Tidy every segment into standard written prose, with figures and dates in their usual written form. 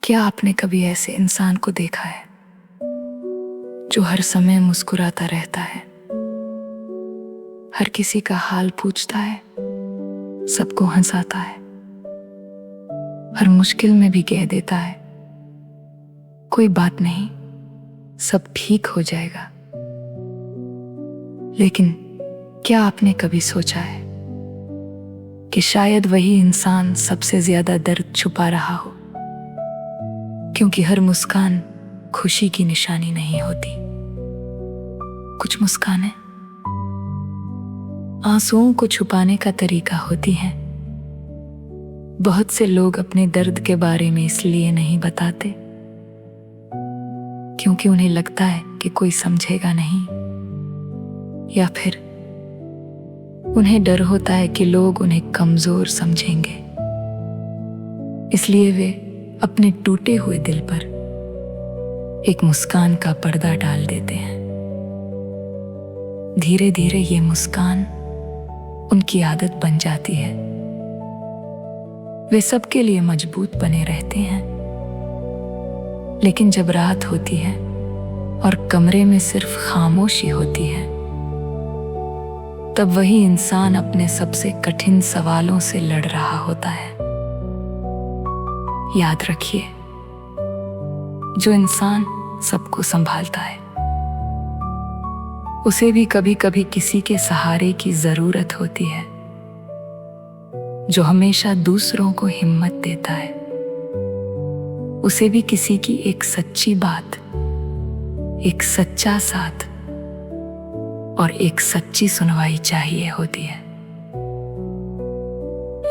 क्या आपने कभी ऐसे इंसान को देखा है जो हर समय मुस्कुराता रहता है, हर किसी का हाल पूछता है, सबको हंसाता है, हर मुश्किल में भी कह देता है कोई बात नहीं, सब ठीक हो जाएगा। लेकिन क्या आपने कभी सोचा है कि शायद वही इंसान सबसे ज्यादा दर्द छुपा रहा हो, क्योंकि हर मुस्कान खुशी की निशानी नहीं होती। कुछ मुस्कानें आंसुओं को छुपाने का तरीका होती हैं। बहुत से लोग अपने दर्द के बारे में इसलिए नहीं बताते क्योंकि उन्हें लगता है कि कोई समझेगा नहीं, या फिर उन्हें डर होता है कि लोग उन्हें कमजोर समझेंगे। इसलिए वे अपने टूटे हुए दिल पर एक मुस्कान का पर्दा डाल देते हैं। धीरे धीरे ये मुस्कान उनकी आदत बन जाती है। वे सबके लिए मजबूत बने रहते हैं, लेकिन जब रात होती है और कमरे में सिर्फ खामोशी होती है, तब वही इंसान अपने सबसे कठिन सवालों से लड़ रहा होता है। याद रखिए, जो इंसान सबको संभालता है उसे भी कभी कभी किसी के सहारे की जरूरत होती है। जो हमेशा दूसरों को हिम्मत देता है उसे भी किसी की एक सच्ची बात, एक सच्चा साथ और एक सच्ची सुनवाई चाहिए होती है।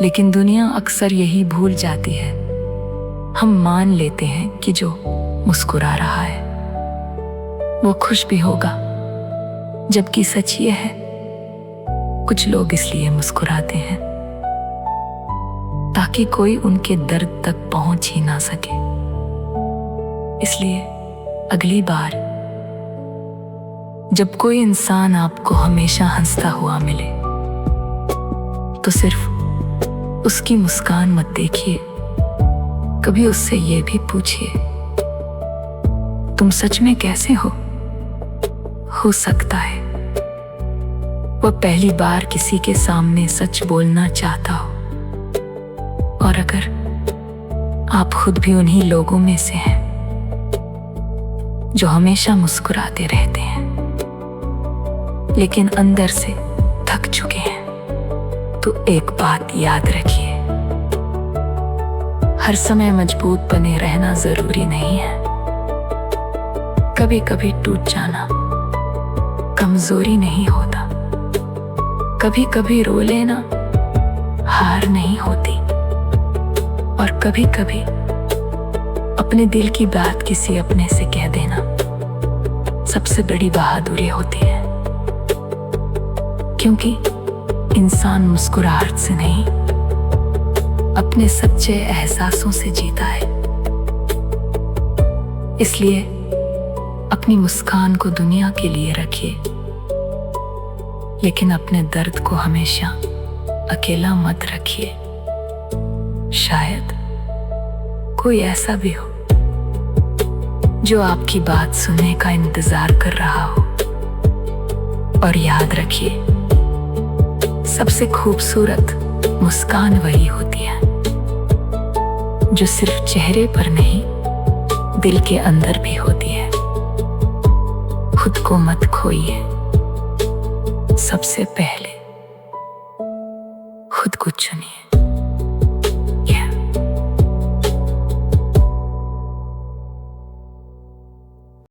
लेकिन दुनिया अक्सर यही भूल जाती है। हम मान लेते हैं कि जो मुस्कुरा रहा है वो खुश भी होगा, जबकि सच ये है कुछ लोग इसलिए मुस्कुराते हैं ताकि कोई उनके दर्द तक पहुंच ही ना सके। इसलिए अगली बार जब कोई इंसान आपको हमेशा हंसता हुआ मिले तो सिर्फ उसकी मुस्कान मत देखिए, कभी उससे ये भी पूछिए, तुम सच में कैसे हो? हो सकता है वह पहली बार किसी के सामने सच बोलना चाहता हो, और अगर आप खुद भी उन्हीं लोगों में से हैं जो हमेशा मुस्कुराते रहते हैं लेकिन अंदर से थक चुके हैं, तो एक बात याद रखिए, हर समय मजबूत बने रहना जरूरी नहीं है। कभी कभी टूट जाना कमजोरी नहीं होता, कभी कभी रो लेना हार नहीं होती, और कभी कभी अपने दिल की बात किसी अपने से कह देना सबसे बड़ी बहादुरी होती है। क्योंकि इंसान मुस्कुराहट से नहीं, अपने सच्चे एहसासों से जीता है। इसलिए अपनी मुस्कान को दुनिया के लिए रखिए, लेकिन अपने दर्द को हमेशा अकेला मत रखिए। शायद कोई ऐसा भी हो जो आपकी बात सुनने का इंतजार कर रहा हो। और याद रखिए, सबसे खूबसूरत मुस्कान वही होती है जो सिर्फ चेहरे पर नहीं, दिल के अंदर भी होती है। खुद को मत खोइए, सबसे पहले खुद को चुनिए।